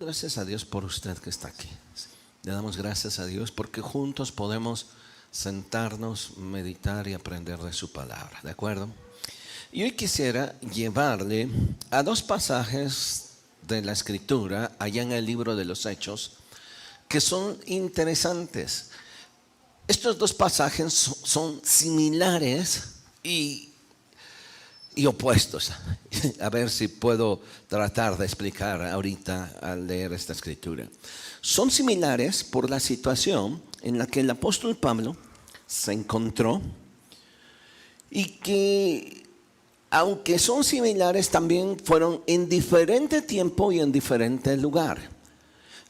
Gracias a Dios por usted que está aquí. Le damos gracias a Dios porque juntos podemos sentarnos, meditar y aprender de su palabra, ¿de acuerdo? Y hoy quisiera llevarle a dos pasajes de la Escritura, allá en el libro de los Hechos, que son interesantes. Estos dos pasajes son similares y opuestos. A ver si puedo tratar de explicar ahorita al leer esta escritura. Son similares por la situación en la que el apóstol Pablo se encontró y que, aunque son similares, también fueron en diferente tiempo y en diferente lugar.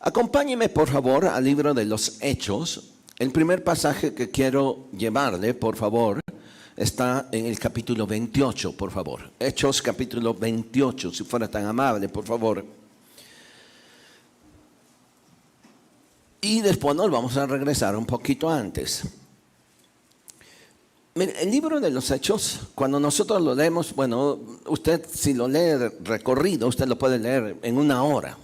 Acompáñeme por favor al libro de los Hechos. El primer pasaje que quiero llevarle, por favor, está en el capítulo 28, por favor. Hechos capítulo 28, si fuera tan amable, por favor. Y después nos vamos a regresar un poquito antes. Mire, el libro de los Hechos, cuando nosotros lo leemos, bueno, usted si lo lee recorrido, usted lo puede leer en una hora.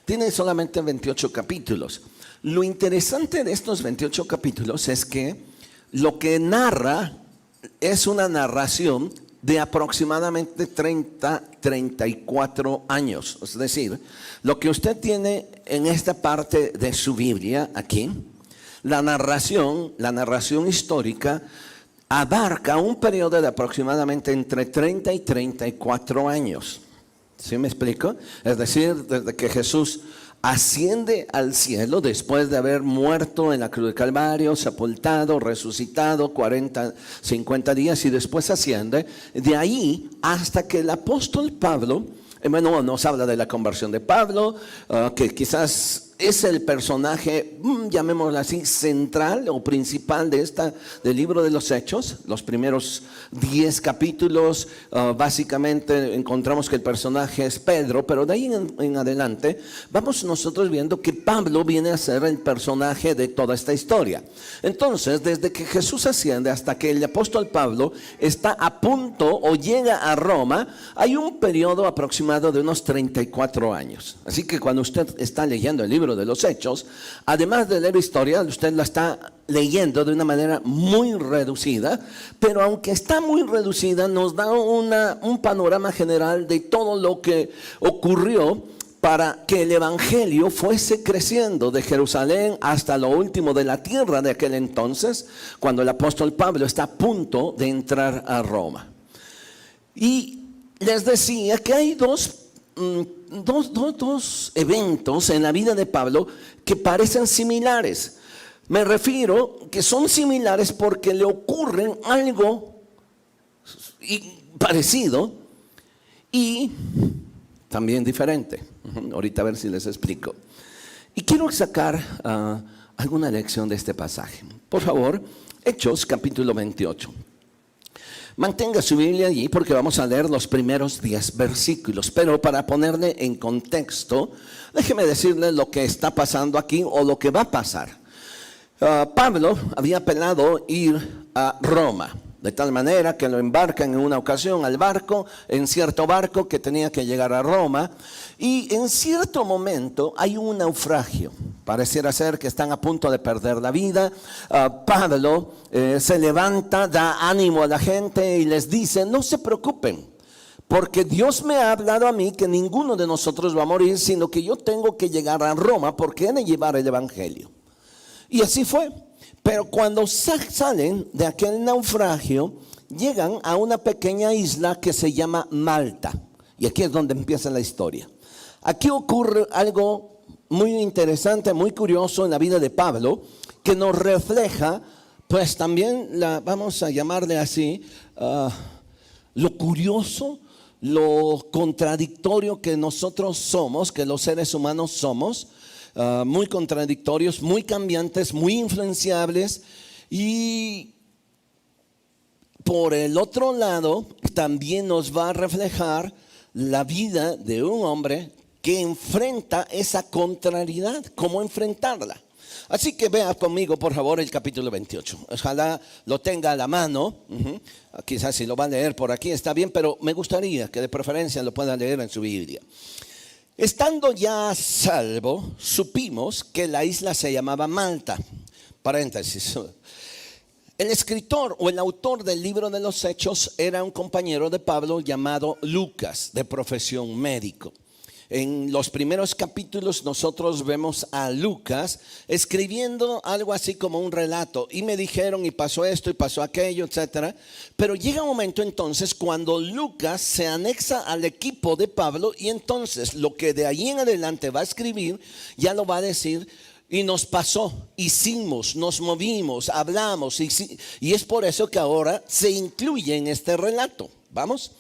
Tiene solamente 28 capítulos. Lo interesante de estos 28 capítulos es que lo que narra es una narración de aproximadamente 34 años. Es decir, lo que usted tiene en esta parte de su Biblia aquí, la narración histórica, abarca un periodo de aproximadamente entre 30 y 34 años. ¿Sí me explico? Es decir, desde que Jesús asciende al cielo después de haber muerto en la cruz del Calvario, sepultado, resucitado 50 días y después asciende. De ahí hasta que el apóstol Pablo, bueno, nos habla de la conversión de Pablo, que quizás es el personaje, llamémoslo así, central o principal del libro de los Hechos. Los primeros 10 capítulos, básicamente encontramos que el personaje es Pedro, pero de ahí en adelante vamos nosotros viendo que Pablo viene a ser el personaje de toda esta historia. Entonces, desde que Jesús asciende hasta que el apóstol Pablo está a punto o llega a Roma, hay un periodo aproximado de unos 34 años. Así que cuando usted está leyendo el libro de los Hechos, además de leer historia, usted la está leyendo de una manera muy reducida, pero aunque está muy reducida, nos da un panorama general de todo lo que ocurrió para que el evangelio fuese creciendo de Jerusalén hasta lo último de la tierra de aquel entonces, cuando el apóstol Pablo está a punto de entrar a Roma. Y les decía que hay dos eventos en la vida de Pablo que parecen similares. Me refiero que son similares porque le ocurren algo parecido y también diferente. Ahorita a ver si les explico. Y quiero sacar alguna lección de este pasaje. Por favor, Hechos capítulo 28. Mantenga su Biblia allí porque vamos a leer los primeros 10 versículos. Pero para ponerle en contexto, déjeme decirle lo que está pasando aquí o lo que va a pasar. Pablo había apelado ir a Roma, de tal manera que lo embarcan en una ocasión al barco, en cierto barco que tenía que llegar a Roma. Y en cierto momento hay un naufragio. Pareciera ser que están a punto de perder la vida. Pablo se levanta, da ánimo a la gente y les dice: no se preocupen, porque Dios me ha hablado a mí que ninguno de nosotros va a morir, sino que yo tengo que llegar a Roma porque he de llevar el evangelio. Y así fue. Pero cuando salen de aquel naufragio, llegan a una pequeña isla que se llama Malta. Y aquí es donde empieza la historia. Aquí ocurre algo muy interesante, muy curioso en la vida de Pablo, que nos refleja, pues también, vamos a llamarle así, lo curioso, lo contradictorio que nosotros somos, que los seres humanos somos. Muy contradictorios, muy cambiantes, muy influenciables. Y por el otro lado también nos va a reflejar la vida de un hombre que enfrenta esa contrariedad, cómo enfrentarla. Así que vea conmigo por favor el capítulo 28. Ojalá lo tenga a la mano. Quizás si lo va a leer por aquí está bien, pero me gustaría que de preferencia lo pueda leer en su Biblia. Estando ya a salvo, supimos que la isla se llamaba Malta. Paréntesis. El escritor o el autor del libro de los Hechos era un compañero de Pablo llamado Lucas, de profesión médico. En los primeros capítulos nosotros vemos a Lucas escribiendo algo así como un relato. Y me dijeron, y pasó esto, y pasó aquello, etcétera. Pero llega un momento entonces cuando Lucas se anexa al equipo de Pablo, y entonces lo que de ahí en adelante va a escribir, ya lo va a decir. Y nos pasó, hicimos, nos movimos, hablamos. Y es por eso que ahora se incluye en este relato. ¿Vamos?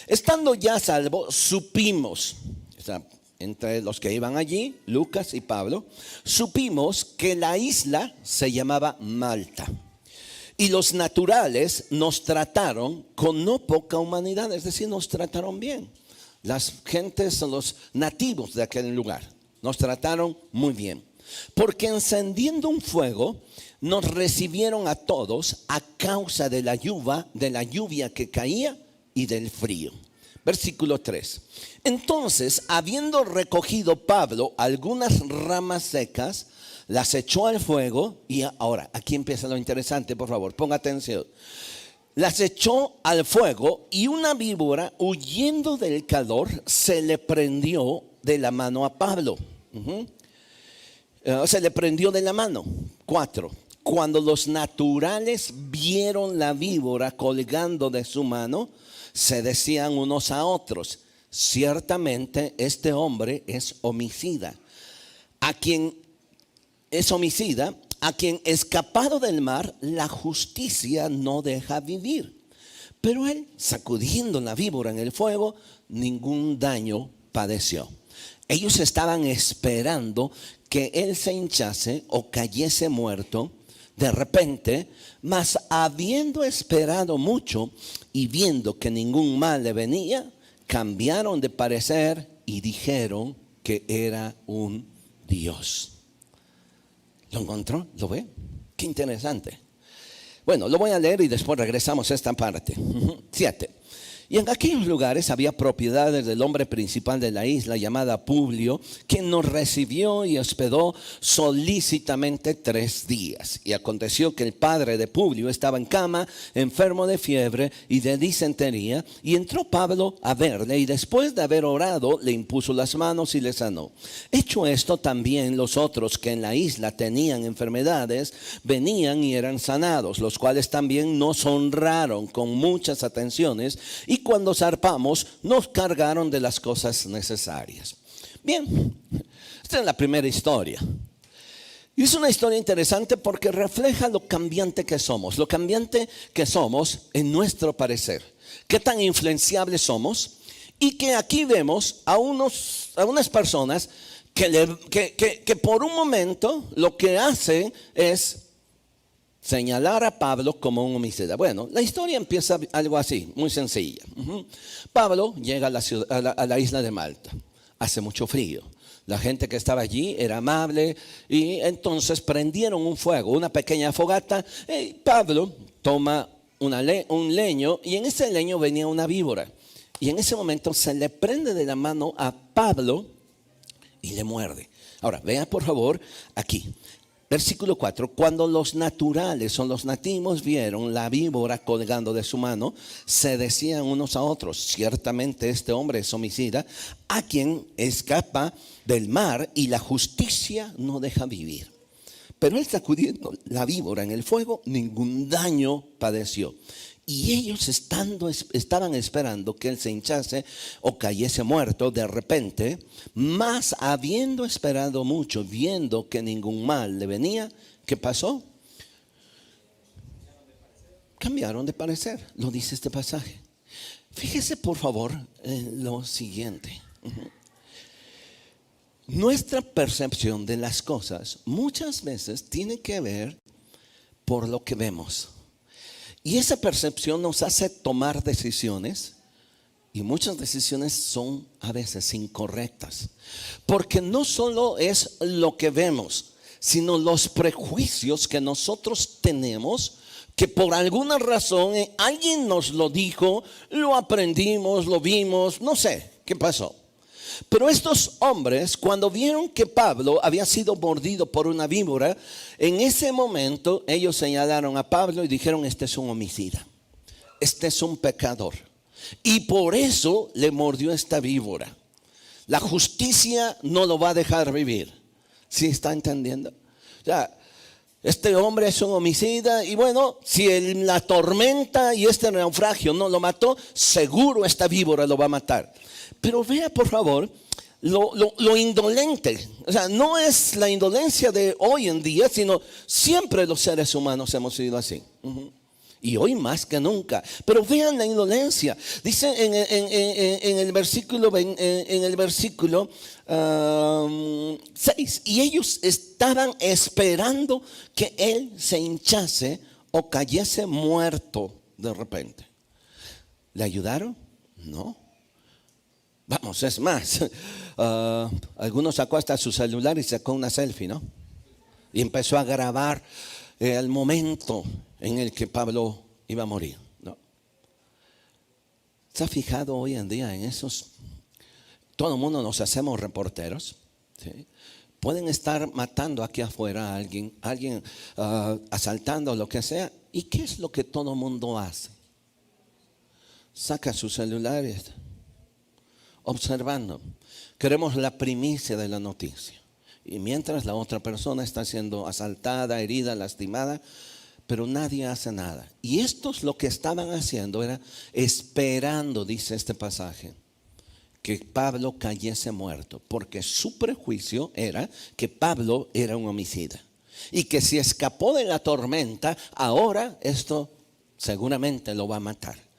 Estando ya a salvo, supimos, o sea, entre los que iban allí, Lucas y Pablo, supimos que la isla se llamaba Malta. Y los naturales nos trataron con no poca humanidad, es decir, nos trataron bien. Las gentes, los nativos de aquel lugar, nos trataron muy bien. Porque encendiendo un fuego, nos recibieron a todos a causa de la lluvia que caía y del frío. Versículo 3. Entonces, habiendo recogido Pablo algunas ramas secas, las echó al fuego. Y ahora, aquí empieza lo interesante, por favor, ponga atención. Las echó al fuego y una víbora, huyendo del calor, se le prendió de la mano a Pablo. Se le prendió de la mano. 4. Cuando los naturales vieron la víbora colgando de su mano, se decían unos a otros: ciertamente este hombre es homicida. A quien escapado del mar, la justicia no deja vivir. Pero él, sacudiendo la víbora en el fuego, ningún daño padeció. Ellos estaban esperando que él se hinchase o cayese muerto de repente, mas habiendo esperado mucho y viendo que ningún mal le venía, cambiaron de parecer y dijeron que era un dios. ¿Lo encontró? ¿Lo ve? Qué interesante. Bueno, lo voy a leer y después regresamos a esta parte. 7. Y en aquellos lugares había propiedades del hombre principal de la isla, llamada Publio, quien nos recibió y hospedó solícitamente 3 días. Y aconteció que el padre de Publio estaba en cama, enfermo de fiebre y de disentería, y entró Pablo a verle, y después de haber orado, le impuso las manos y le sanó. Hecho esto, también los otros que en la isla tenían enfermedades, venían y eran sanados, los cuales también nos honraron con muchas atenciones, y cuando zarpamos nos cargaron de las cosas necesarias. Bien, esta es la primera historia. Y es una historia interesante porque refleja lo cambiante que somos. Lo cambiante que somos en nuestro parecer. Qué tan influenciables somos. Y que aquí vemos a unas personas que por un momento lo que hacen es señalar a Pablo como un homicida. Bueno, la historia empieza algo así, muy sencilla. Pablo llega a la isla de Malta. Hace mucho frío. La gente que estaba allí era amable y entonces prendieron un fuego, una pequeña fogata. Pablo toma un leño y en ese leño venía una víbora. Y en ese momento se le prende de la mano a Pablo y le muerde. Ahora, vean por favor aquí. Versículo 4, cuando los naturales o los nativos vieron la víbora colgando de su mano, se decían unos a otros: ciertamente este hombre es homicida, a quien escapa del mar y la justicia no deja vivir. Pero él, sacudiendo la víbora en el fuego, ningún daño padeció. Y ellos estaban esperando que él se hinchase o cayese muerto de repente, mas habiendo esperado mucho, viendo que ningún mal le venía, ¿qué pasó? Cambiaron de parecer, lo dice este pasaje. Fíjese por favor en lo siguiente. Nuestra percepción de las cosas muchas veces tiene que ver por lo que vemos. Y esa percepción nos hace tomar decisiones, y muchas decisiones son a veces incorrectas. Porque no solo es lo que vemos, sino los prejuicios que nosotros tenemos, que por alguna razón alguien nos lo dijo, lo aprendimos, lo vimos, no sé qué pasó. Pero estos hombres, cuando vieron que Pablo había sido mordido por una víbora, en ese momento ellos señalaron a Pablo y dijeron: este es un homicida, este es un pecador, y por eso le mordió esta víbora. La justicia no lo va a dejar vivir. ¿Sí está entendiendo? O sea, este hombre es un homicida, y bueno, si la tormenta y este naufragio no lo mató, seguro esta víbora lo va a matar. Pero vea, por favor, lo indolente. O sea, no es la indolencia de hoy en día, sino siempre los seres humanos hemos sido así. Y hoy más que nunca. Pero vean la indolencia. Dice en el versículo 6: y ellos estaban esperando que él se hinchase o cayese muerto de repente. ¿Le ayudaron? No. Vamos, es más, algunos sacó hasta su celular y sacó una selfie, ¿no? Y empezó a grabar el momento en el que Pablo iba a morir, ¿no? ¿Se ha fijado hoy en día en esos? Todo el mundo nos hacemos reporteros, ¿sí? Pueden estar matando aquí afuera a alguien asaltando, lo que sea. ¿Y qué es lo que todo el mundo hace? Saca su celular y está observando. Queremos la primicia de la noticia. Y mientras la otra persona está siendo asaltada, herida, lastimada, pero nadie hace nada. Y estos lo que estaban haciendo era esperando, dice este pasaje, que Pablo cayese muerto, porque su prejuicio era que Pablo era un homicida y que si escapó de la tormenta, ahora esto seguramente lo va a matar.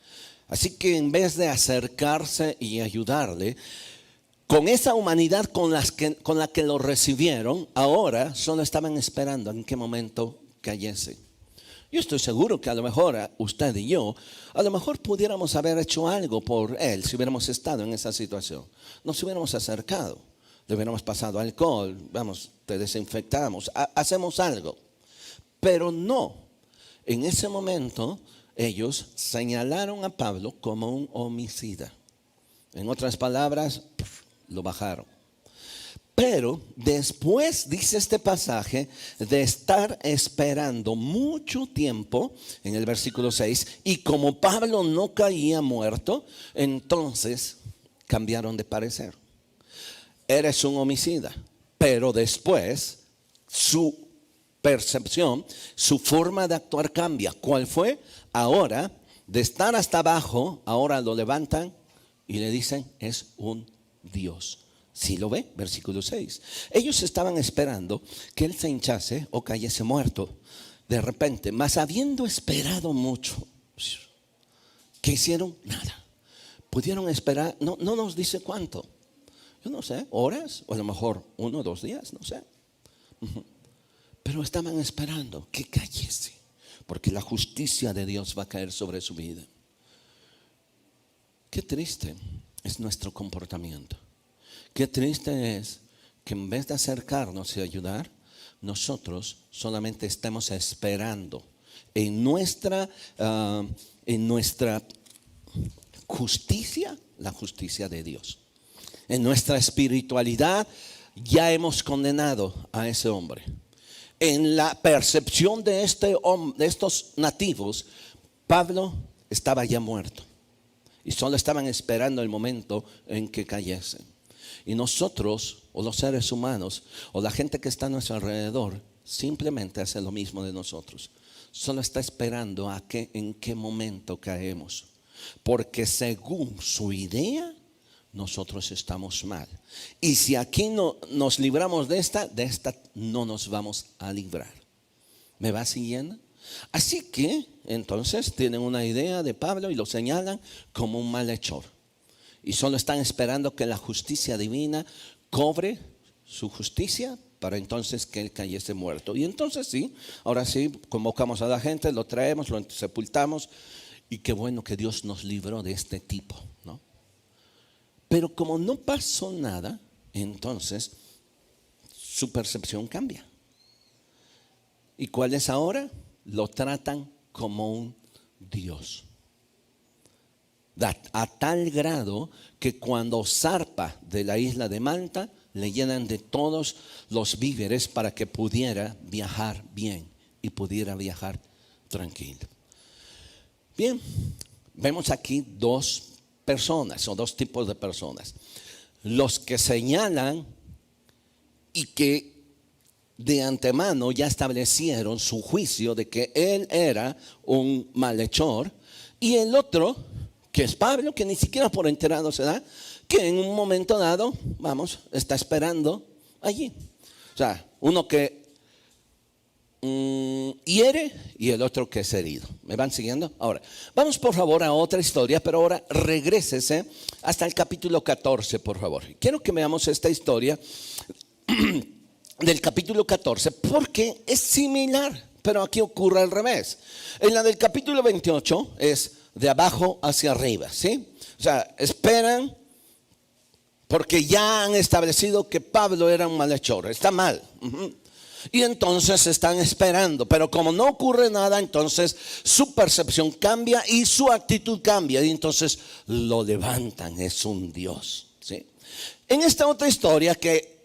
Así que en vez de acercarse y ayudarle, con esa humanidad con la que lo recibieron, ahora solo estaban esperando en qué momento cayese. Yo estoy seguro que a lo mejor usted y yo, a lo mejor pudiéramos haber hecho algo por él si hubiéramos estado en esa situación. Nos hubiéramos acercado, le hubiéramos pasado alcohol, vamos, te desinfectamos, hacemos algo. Pero no, en ese momento ellos señalaron a Pablo como un homicida. En otras palabras, lo bajaron. Pero después, dice este pasaje, de estar esperando mucho tiempo, en el versículo 6, y como Pablo no caía muerto, entonces cambiaron de parecer. Eres un homicida. Pero después su percepción, su forma de actuar cambia. ¿Cuál fue? Ahora, de estar hasta abajo, ahora lo levantan y le dicen: es un Dios. ¿Sí lo ve? Versículo 6. Ellos estaban esperando que él se hinchase o cayese muerto de repente, mas habiendo esperado mucho, ¿qué hicieron? Nada. Pudieron esperar, no nos dice cuánto. Yo no sé, horas, o a lo mejor 1 o 2 días, no sé. Pero estaban esperando que cayese, porque la justicia de Dios va a caer sobre su vida. Qué triste es nuestro comportamiento. Qué triste es que en vez de acercarnos y ayudar, nosotros solamente estemos esperando en nuestra justicia, la justicia de Dios. En nuestra espiritualidad ya hemos condenado a ese hombre. En la percepción de estos nativos, Pablo estaba ya muerto y solo estaban esperando el momento en que cayese. Y nosotros, o los seres humanos, o la gente que está a nuestro alrededor, simplemente hace lo mismo de nosotros. Solo está esperando en qué momento caemos. Porque según su idea, nosotros estamos mal. Y si aquí no nos libramos de esta no nos vamos a librar. ¿Me va siguiendo? Así que entonces tienen una idea de Pablo y lo señalan como un malhechor. Y solo están esperando que la justicia divina cobre su justicia para entonces que él cayese muerto. Y entonces sí, ahora sí, convocamos a la gente, lo traemos, lo sepultamos. Y qué bueno que Dios nos libró de este tipo, ¿no? Pero como no pasó nada, entonces su percepción cambia. ¿Y cuál es ahora? Lo tratan como un Dios. A tal grado que cuando zarpa de la isla de Malta, le llenan de todos los víveres para que pudiera viajar bien y pudiera viajar tranquilo. Bien, vemos aquí dos personas o dos tipos de personas. Los que señalan y que de antemano ya establecieron su juicio de que él era un malhechor, y el otro, que es Pablo, que ni siquiera por enterado se da, que en un momento dado, está esperando allí. O sea, uno que hiere y el otro que es herido. ¿Me van siguiendo? Ahora, vamos por favor a otra historia, pero ahora regrésese hasta el capítulo 14, por favor. Quiero que veamos esta historia del capítulo 14, porque es similar, pero aquí ocurre al revés. En la del capítulo 28 es de abajo hacia arriba, ¿sí? O sea, esperan porque ya han establecido que Pablo era un malhechor, está mal. Y entonces están esperando, pero como no ocurre nada, entonces su percepción cambia y su actitud cambia, y entonces lo levantan, es un Dios, ¿sí? En esta otra historia que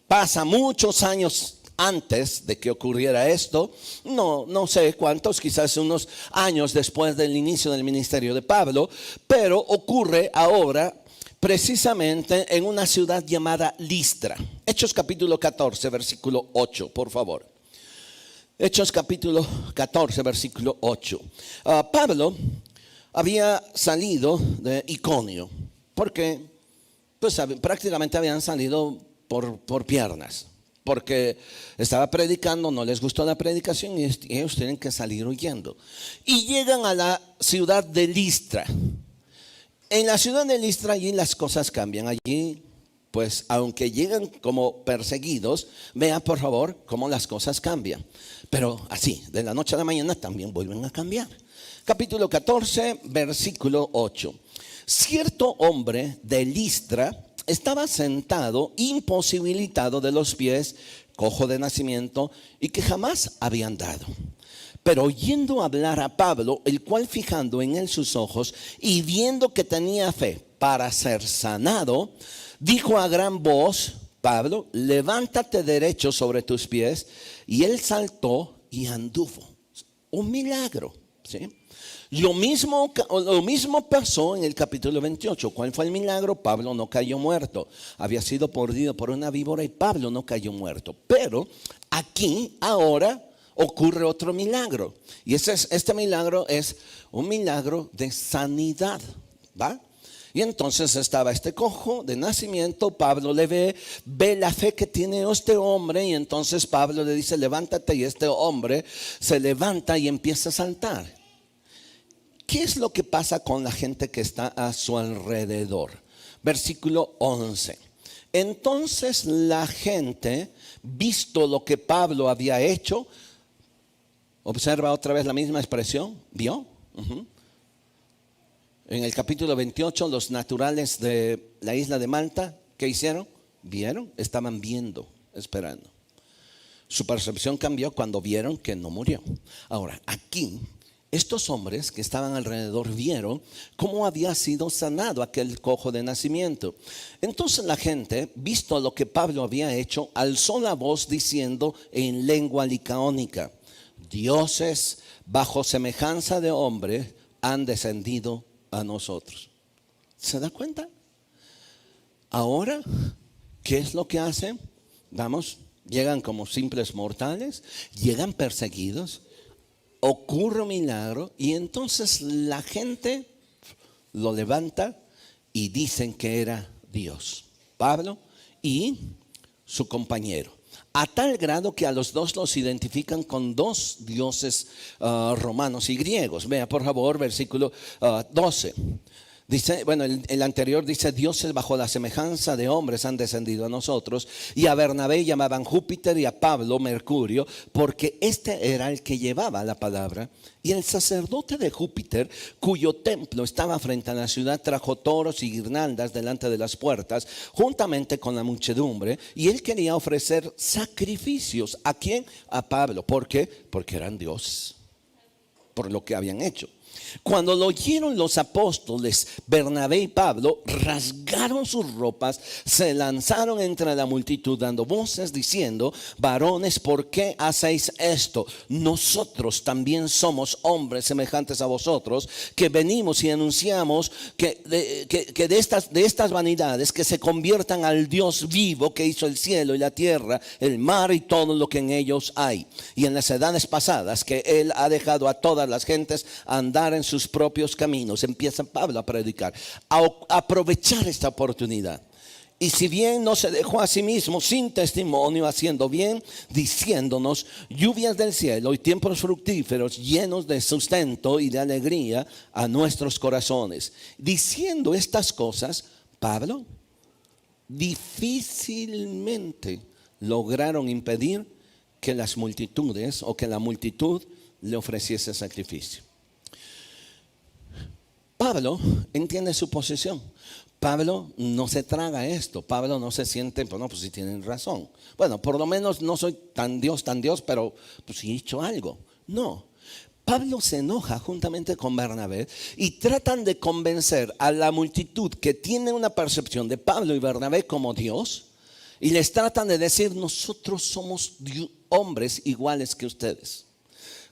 pasa muchos años antes de que ocurriera esto, no sé cuántos, quizás unos años después del inicio del ministerio de Pablo, pero ocurre ahora precisamente en una ciudad llamada Listra. Hechos capítulo 14, versículo 8, por favor. Hechos capítulo 14, versículo 8. Pablo había salido de Iconio, porque pues prácticamente habían salido por piernas, porque estaba predicando, no les gustó la predicación y ellos tienen que salir huyendo. Y llegan a la ciudad de Listra. En la ciudad de Listra allí las cosas cambian. Allí, pues aunque llegan como perseguidos, vean por favor cómo las cosas cambian. Pero así, de la noche a la mañana también vuelven a cambiar. Capítulo 14, versículo 8. Cierto hombre de Listra estaba sentado, imposibilitado de los pies, cojo de nacimiento, y que jamás había andado. Pero oyendo hablar a Pablo, el cual fijando en él sus ojos y viendo que tenía fe para ser sanado, dijo a gran voz: Pablo, levántate derecho sobre tus pies. Y él saltó y anduvo. Un milagro, ¿sí? Lo mismo pasó en el capítulo 28. ¿Cuál fue el milagro? Pablo no cayó muerto. Había sido mordido por una víbora y Pablo no cayó muerto. Pero aquí ahora ocurre otro milagro. Y este milagro es un milagro de sanidad, ¿va? Y entonces estaba este cojo de nacimiento. Pablo le ve la fe que tiene este hombre, y entonces Pablo le dice: levántate, y este hombre se levanta y empieza a saltar. ¿Qué es lo que pasa con la gente que está a su alrededor? Versículo 11. Entonces la gente, visto lo que Pablo había hecho, observa otra vez la misma expresión, vio. En el capítulo 28, los naturales de la isla de Malta, ¿qué hicieron? Vieron, estaban viendo, esperando. Su percepción cambió cuando vieron que no murió. Ahora, aquí, estos hombres que estaban alrededor vieron cómo había sido sanado aquel cojo de nacimiento. Entonces la gente, visto lo que Pablo había hecho, alzó la voz diciendo en lengua licaónica: dioses bajo semejanza de hombres han descendido a nosotros. ¿Se da cuenta? Ahora, ¿qué es lo que hacen? Llegan como simples mortales, llegan perseguidos, ocurre un milagro, y entonces la gente lo levanta y dicen que era Dios, Pablo y su compañero. A tal grado que a los dos los identifican con dos dioses romanos y griegos. Vea por favor versículo 12. Dice, el anterior dice: dioses bajo la semejanza de hombres han descendido a nosotros. Y a Bernabé llamaban Júpiter y a Pablo Mercurio, porque este era el que llevaba la palabra. Y el sacerdote de Júpiter, cuyo templo estaba frente a la ciudad, trajo toros y guirnaldas delante de las puertas, juntamente con la muchedumbre. Y él quería ofrecer sacrificios. ¿A quién? A Pablo. ¿Por qué? Porque eran dioses, por lo que habían hecho. Cuando lo oyeron los apóstoles, Bernabé y Pablo, rasgaron sus ropas, se lanzaron entre la multitud dando voces diciendo: varones, ¿por qué hacéis esto? Nosotros también somos hombres semejantes a vosotros, que venimos y anunciamos que de estas vanidades que se conviertan al Dios vivo que hizo el cielo y la tierra, el mar y todo lo que en ellos hay. Y en las edades pasadas que Él ha dejado a todas las gentes andar en sus propios caminos. Empieza Pablo a predicar, a aprovechar esta oportunidad. Y si bien no se dejó a sí mismo sin testimonio, haciendo bien, diciéndonos lluvias del cielo y tiempos fructíferos llenos de sustento y de alegría a nuestros corazones. Diciendo estas cosas, Pablo difícilmente lograron impedir que las multitudes o que la multitud le ofreciese sacrificio. Pablo entiende su posición. Pablo no se traga esto. Pablo no se siente, bueno, pues sí tienen razón. Bueno, por lo menos no soy tan Dios, pero pues sí he hecho algo. No. Pablo se enoja juntamente con Bernabé y tratan de convencer a la multitud que tiene una percepción de Pablo y Bernabé como Dios, y les tratan de decir: nosotros somos hombres iguales que ustedes.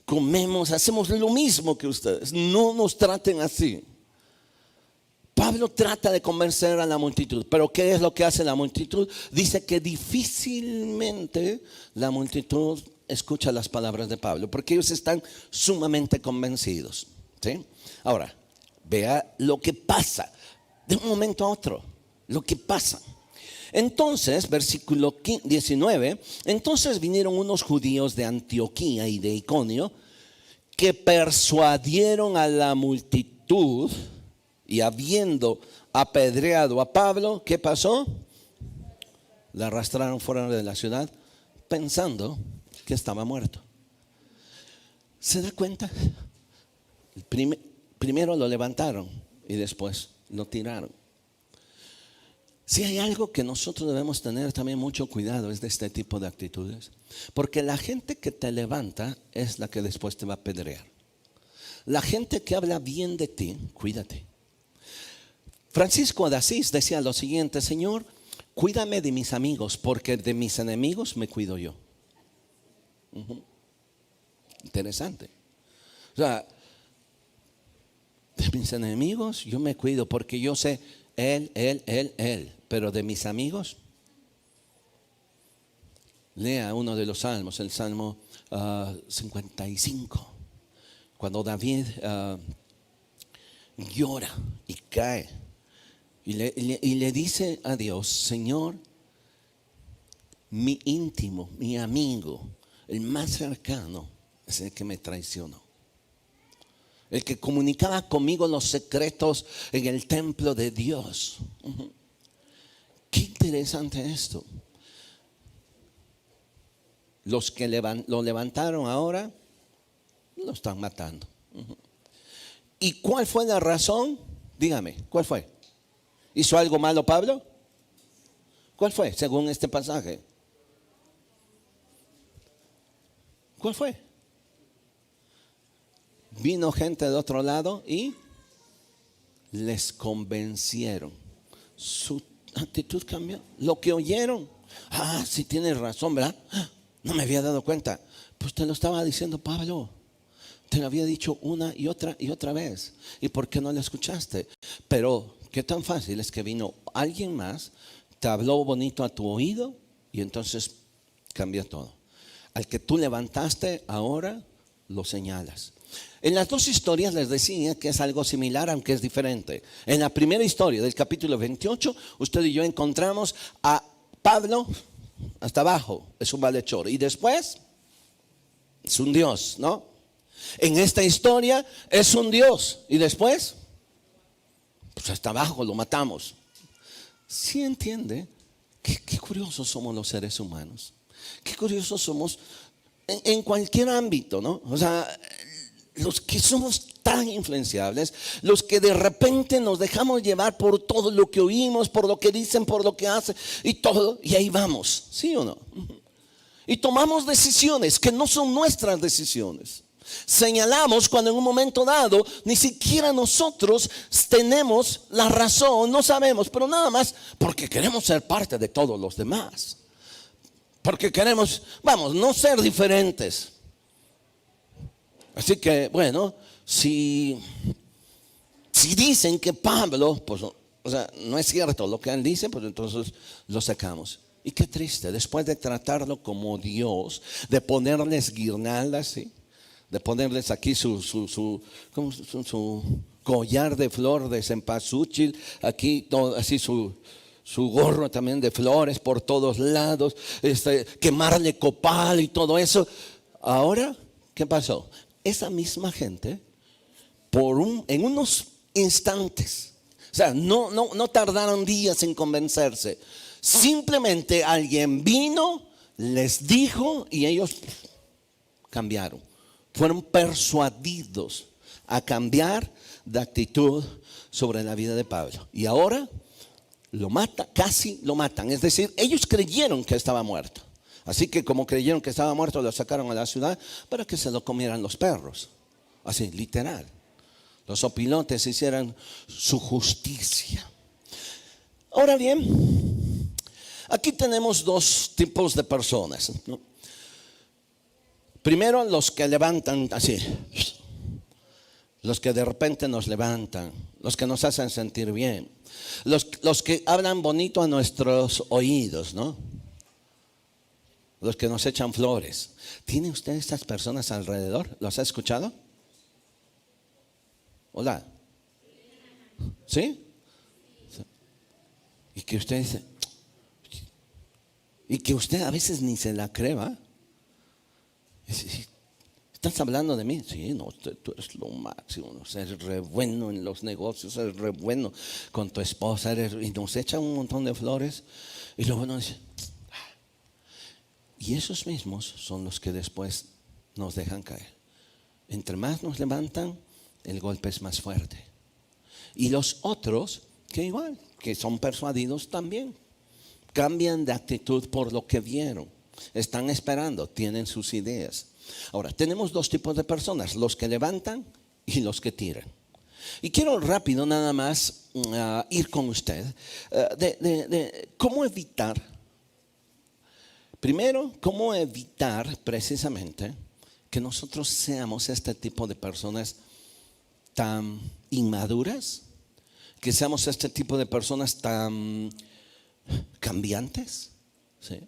Comemos, hacemos lo mismo que ustedes. No nos traten así. Pablo trata de convencer a la multitud, pero ¿qué es lo que hace la multitud? Dice que difícilmente la multitud escucha las palabras de Pablo, porque ellos están sumamente convencidos, ¿sí? Ahora, vea lo que pasa de un momento a otro, lo que pasa. Entonces, versículo 19, entonces vinieron unos judíos de Antioquía y de Iconio que persuadieron a la multitud. Y habiendo apedreado a Pablo, ¿qué pasó? Le arrastraron fuera de la ciudad pensando que estaba muerto. ¿Se da cuenta? Primero lo levantaron y después lo tiraron. Si hay algo que nosotros debemos tener también mucho cuidado, es de este tipo de actitudes. Porque la gente que te levanta es la que después te va a apedrear. La gente que habla bien de ti, cuídate. Francisco de Asís decía lo siguiente: Señor, cuídame de mis amigos, porque de mis enemigos me cuido yo. Interesante. O sea, de mis enemigos yo me cuido, porque yo sé él. Pero de mis amigos, lea uno de los salmos, el Salmo 55. Cuando David llora y cae. Y le dice a Dios: Señor, mi íntimo, mi amigo, el más cercano es el que me traicionó. El que comunicaba conmigo los secretos en el templo de Dios. Qué interesante esto. Los que lo levantaron ahora lo están matando. ¿Y cuál fue la razón? Dígame, ¿cuál fue? ¿Hizo algo malo Pablo? ¿Cuál fue, según este pasaje? ¿Cuál fue? Vino gente de otro lado y les convencieron. Su actitud cambió. Lo que oyeron: sí tienes razón, ¿verdad? No me había dado cuenta. Pues te lo estaba diciendo Pablo. Te lo había dicho una y otra vez. ¿Y por qué no lo escuchaste? Pero qué tan fácil es que vino alguien más, te habló bonito a tu oído y entonces cambia todo. Al que tú levantaste, ahora lo señalas. En las dos historias les decía que es algo similar, aunque es diferente. En la primera historia del capítulo 28, usted y yo encontramos a Pablo hasta abajo, es un malhechor, y después es un Dios, ¿no? En esta historia es un Dios y después, pues hasta abajo lo matamos. ¿Sí entiende? Qué curiosos somos los seres humanos. Qué curiosos somos en cualquier ámbito, ¿no? O sea, los que somos tan influenciables, los que de repente nos dejamos llevar por todo lo que oímos, por lo que dicen, por lo que hacen y todo, y ahí vamos, ¿sí o no? Y tomamos decisiones que no son nuestras decisiones. Señalamos cuando en un momento dado ni siquiera nosotros tenemos la razón, no sabemos, pero nada más porque queremos ser parte de todos los demás. Porque queremos, no ser diferentes. Así que, bueno, si dicen que Pablo, pues, no es cierto lo que él dice, pues entonces lo sacamos. Y qué triste, después de tratarlo como Dios, de ponerles guirnaldas, ¿sí? De ponerles aquí su collar de flor de cempasúchil, aquí todo, así su gorro también de flores por todos lados, quemarle copal y todo eso. Ahora, ¿qué pasó? Esa misma gente, en unos instantes, o sea, no tardaron días en convencerse. Simplemente alguien vino, les dijo y ellos cambiaron. Fueron persuadidos a cambiar de actitud sobre la vida de Pablo. Y ahora casi lo matan. Es decir, ellos creyeron que estaba muerto. Así que como creyeron que estaba muerto, lo sacaron a la ciudad para que se lo comieran los perros. Así, literal. Los opilotes hicieran su justicia. Ahora bien, aquí tenemos dos tipos de personas, ¿no? Primero, los que levantan así, los que de repente nos levantan, los que nos hacen sentir bien, los que hablan bonito a nuestros oídos, ¿no? Los que nos echan flores. ¿Tiene usted estas personas alrededor? ¿Los ha escuchado? Hola. ¿Sí? Y que usted dice, y que usted a veces ni se la cree, ¿va? ¿Estás hablando de mí? Sí, no, tú eres lo máximo, ¿no? Eres re bueno en los negocios, eres re bueno con tu esposa, y nos echa un montón de flores. Y luego nos dice, y esos mismos son los que después nos dejan caer. Entre más nos levantan, el golpe es más fuerte. Y los otros, que igual, que son persuadidos también, cambian de actitud por lo que vieron. Están esperando, tienen sus ideas. Ahora, tenemos dos tipos de personas, los que levantan y los que tiran. Y quiero rápido nada más ir con usted de cómo evitar, primero, cómo evitar precisamente que nosotros seamos este tipo de personas tan inmaduras, que seamos este tipo de personas tan cambiantes, ¿sí?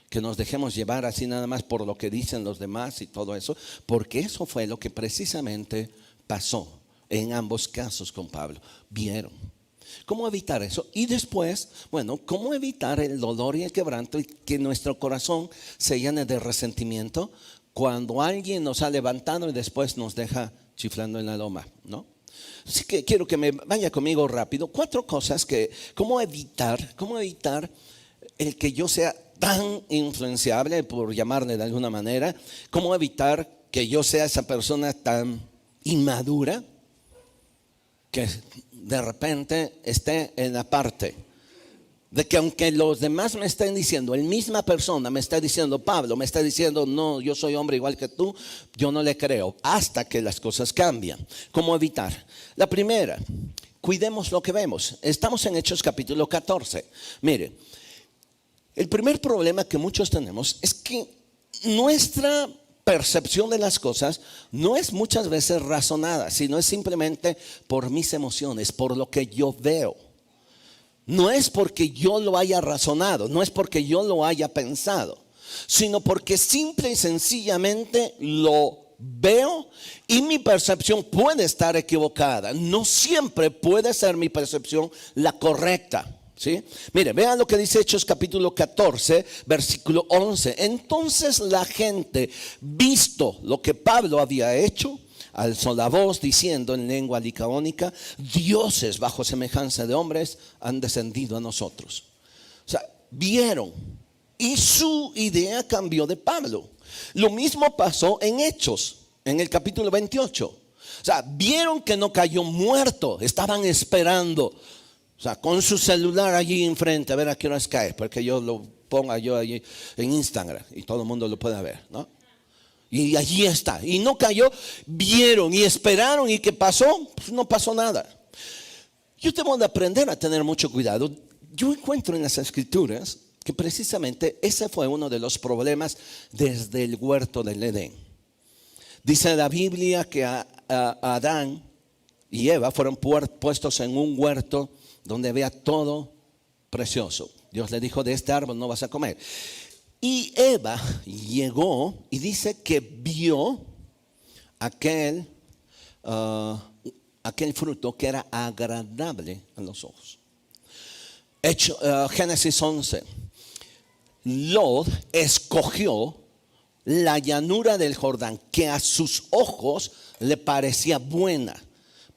Que nos dejemos llevar así nada más por lo que dicen los demás y todo eso, porque eso fue lo que precisamente pasó en ambos casos con Pablo. Vieron. ¿Cómo evitar eso? Y después, bueno, ¿cómo evitar el dolor y el quebranto y que nuestro corazón se llene de resentimiento cuando alguien nos ha levantado y después nos deja chiflando en la loma, ¿no? Así que quiero que me vaya conmigo rápido. 4 cosas ¿cómo evitar el que yo sea tan influenciable, por llamarle de alguna manera? ¿Cómo evitar que yo sea esa persona tan inmadura que de repente esté en la parte de que aunque los demás me estén diciendo, la misma persona me está diciendo, Pablo me está diciendo, no, yo soy hombre igual que tú, yo no le creo hasta que las cosas cambian? ¿Cómo evitar? La primera, cuidemos lo que vemos. Estamos en Hechos capítulo 14. Mire, el primer problema que muchos tenemos es que nuestra percepción de las cosas no es muchas veces razonada, sino es simplemente por mis emociones, por lo que yo veo. No es porque yo lo haya razonado, no es porque yo lo haya pensado, sino porque simple y sencillamente lo veo y mi percepción puede estar equivocada. No siempre puede ser mi percepción la correcta. ¿Sí? Mire, vean lo que dice Hechos capítulo 14, versículo 11. Entonces la gente, visto lo que Pablo había hecho, alzó la voz diciendo en lengua licaónica, dioses bajo semejanza de hombres han descendido a nosotros. O sea, vieron y su idea cambió de Pablo. Lo mismo pasó en Hechos, en el capítulo 28. O sea, vieron que no cayó muerto, estaban esperando. O sea, con su celular allí enfrente, a ver a qué horas cae, porque yo lo ponga yo allí en Instagram y todo el mundo lo pueda ver, ¿no? Y allí está. Y no cayó. Vieron y esperaron. ¿Y qué pasó? Pues no pasó nada. Yo tengo que aprender a tener mucho cuidado. Yo encuentro en las Escrituras que precisamente ese fue uno de los problemas desde el huerto del Edén. Dice la Biblia que Adán y Eva fueron puestos en un huerto donde había todo precioso. Dios le dijo: de este árbol no vas a comer. Y Eva llegó y dice que vio aquel fruto que era agradable a los ojos. Génesis 11. Lot escogió la llanura del Jordán, que a sus ojos le parecía buena,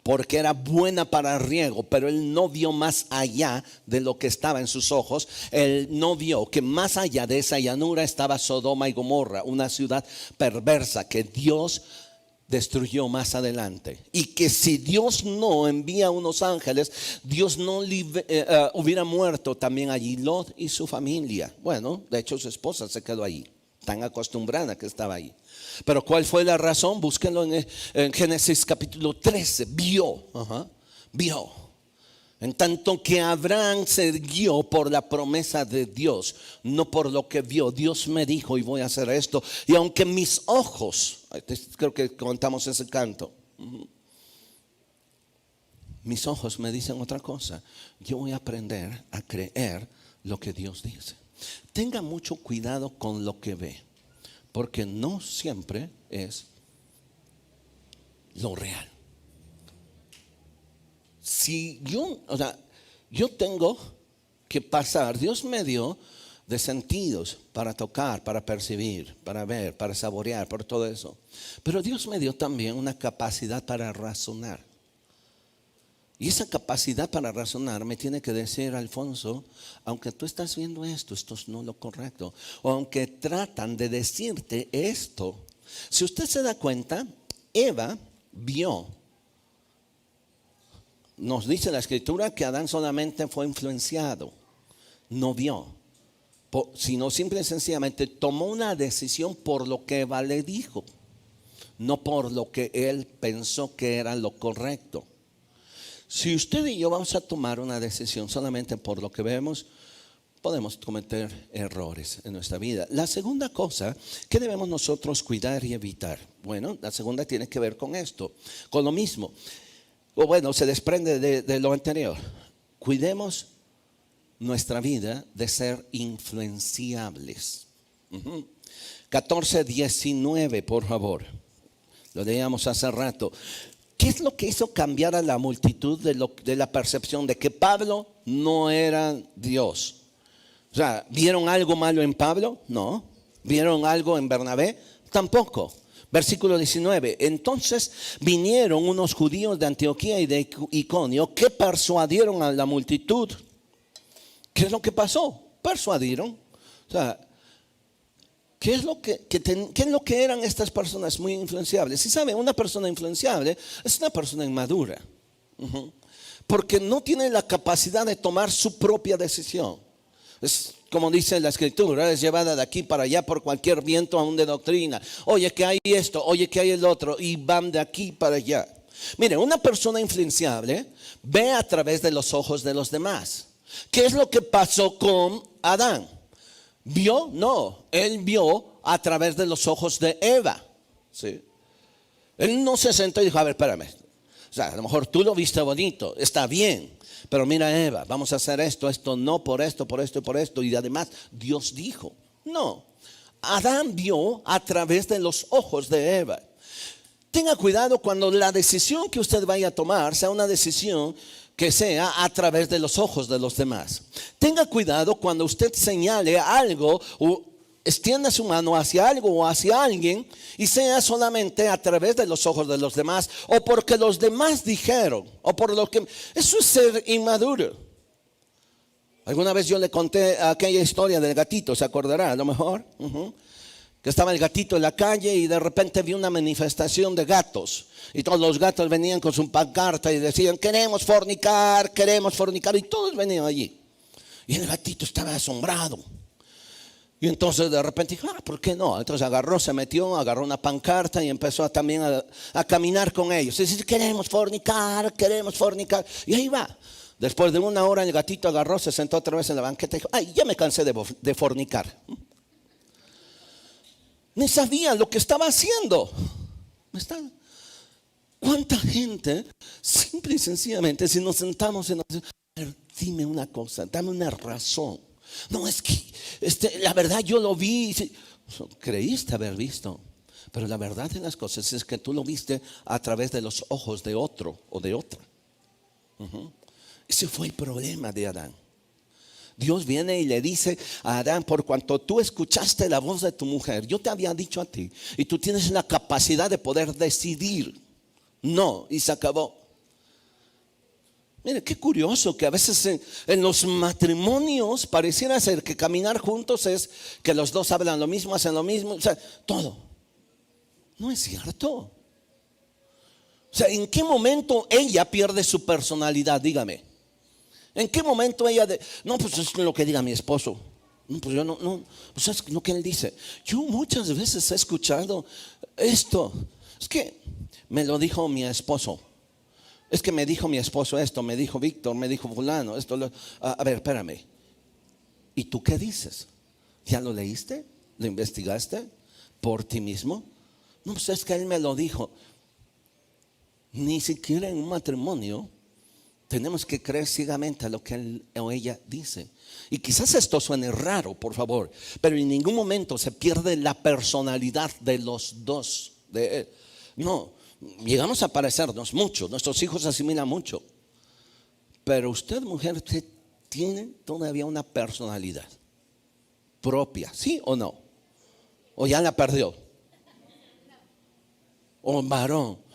porque era buena para riego, pero él no vio más allá de lo que estaba en sus ojos. Él no vio que más allá de esa llanura estaba Sodoma y Gomorra, una ciudad perversa que Dios destruyó más adelante. Y que si Dios no envía unos ángeles, Dios no hubiera muerto también allí Lot y su familia. Bueno, de hecho su esposa se quedó ahí, tan acostumbrada que estaba ahí. Pero ¿cuál fue la razón? Búsquenlo en Génesis capítulo 13. Vio. En tanto que Abraham se guió por la promesa de Dios, no por lo que vio. Dios me dijo y voy a hacer esto. Y aunque mis ojos, creo que contamos ese canto, mis ojos me dicen otra cosa, yo voy a aprender a creer lo que Dios dice. Tenga mucho cuidado con lo que ve, porque no siempre es lo real. Si yo tengo que pasar, Dios me dio de sentidos para tocar, para percibir, para ver, para saborear, por todo eso. Pero Dios me dio también una capacidad para razonar. Y esa capacidad para razonar me tiene que decir: Alfonso, aunque tú estás viendo esto es no lo correcto. O aunque tratan de decirte esto. Si usted se da cuenta, Eva vio. Nos dice la Escritura que Adán solamente fue influenciado, no vio, sino simple y sencillamente tomó una decisión por lo que Eva le dijo, no por lo que él pensó que era lo correcto. Si usted y yo vamos a tomar una decisión solamente por lo que vemos, podemos cometer errores en nuestra vida. La segunda cosa que debemos nosotros cuidar y evitar, bueno, la segunda tiene que ver con esto, con lo mismo. O bueno, se desprende de lo anterior. Cuidemos nuestra vida de ser influenciables. 14:19, por favor. Lo leíamos hace rato. ¿Qué es lo que hizo cambiar a la multitud de la percepción de que Pablo no era Dios? O sea, ¿vieron algo malo en Pablo? No. ¿Vieron algo en Bernabé? Tampoco. Versículo 19. Entonces vinieron unos judíos de Antioquía y de Iconio que persuadieron a la multitud. ¿Qué es lo que pasó? Persuadieron. O sea, ¿qué es lo que eran estas personas muy influenciables? Si saben, una persona influenciable es una persona inmadura. Porque no tiene la capacidad de tomar su propia decisión. Es como dice la Escritura, es llevada de aquí para allá por cualquier viento aún de doctrina. Oye, que hay esto, oye, que hay el otro, y van de aquí para allá. Mire, una persona influenciable ve a través de los ojos de los demás. ¿Qué es lo que pasó con Adán? ¿Vio? No, él vio a través de los ojos de Eva. ¿Sí? Él no se sentó y dijo: a ver, espérame. O sea, a lo mejor tú lo viste bonito, está bien. Pero mira, Eva, vamos a hacer esto no, por esto y por esto. Y además Dios dijo. No, Adán vio a través de los ojos de Eva. Tenga cuidado cuando la decisión que usted vaya a tomar sea una decisión que sea a través de los ojos de los demás. Tenga cuidado cuando usted señale algo o extienda su mano hacia algo o hacia alguien y sea solamente a través de los ojos de los demás o porque los demás dijeron o por lo que... Eso es ser inmaduro. Alguna vez yo le conté aquella historia del gatito, ¿se acordará a lo mejor? Que estaba el gatito en la calle y de repente vi una manifestación de gatos y todos los gatos venían con su pancarta y decían: queremos fornicar, y todos venían allí y el gatito estaba asombrado. Y entonces de repente dijo, ¿por qué no? Entonces agarró, se metió, agarró una pancarta y empezó también a caminar con ellos. Y dice, queremos fornicar, queremos fornicar. Y ahí va. Después de una hora el gatito agarró, se sentó otra vez en la banqueta y dijo, ay, ya me cansé de fornicar. Ni sabía lo que estaba haciendo. ¿Cuánta gente, simple y sencillamente, si nos sentamos y nos decimos, dime una cosa, dame una razón? No, es que la verdad yo lo vi. Creíste haber visto, pero la verdad de las cosas es que tú lo viste a través de los ojos de otro o de otra. Ese fue el problema de Adán. Dios viene y le dice a Adán, por cuanto tú escuchaste la voz de tu mujer, yo te había dicho a ti, y tú tienes la capacidad de poder decidir. No, y se acabó. Mire, qué curioso que a veces en los matrimonios pareciera ser que caminar juntos es que los dos hablan lo mismo, hacen lo mismo, o sea, todo. No es cierto. O sea, ¿en qué momento ella pierde su personalidad? Dígame. ¿En qué momento ella no, pues es lo que diga mi esposo? No, pues yo no, pues es lo que él dice. Yo muchas veces he escuchado esto. Es que me lo dijo mi esposo. Es que me dijo mi esposo esto, me dijo Víctor, me dijo fulano, esto. A ver, espérame. ¿Y tú qué dices? ¿Ya lo leíste? ¿Lo investigaste por ti mismo? No, pues es que él me lo dijo. Ni siquiera en un matrimonio tenemos que creer ciegamente a lo que él o ella dice. Y quizás esto suene raro, por favor, pero en ningún momento se pierde la personalidad de los dos. No, llegamos a parecernos mucho, nuestros hijos asimilan mucho. Pero usted, mujer, usted tiene todavía una personalidad propia, ¿sí o no? ¿O ya la perdió? ¿O varón?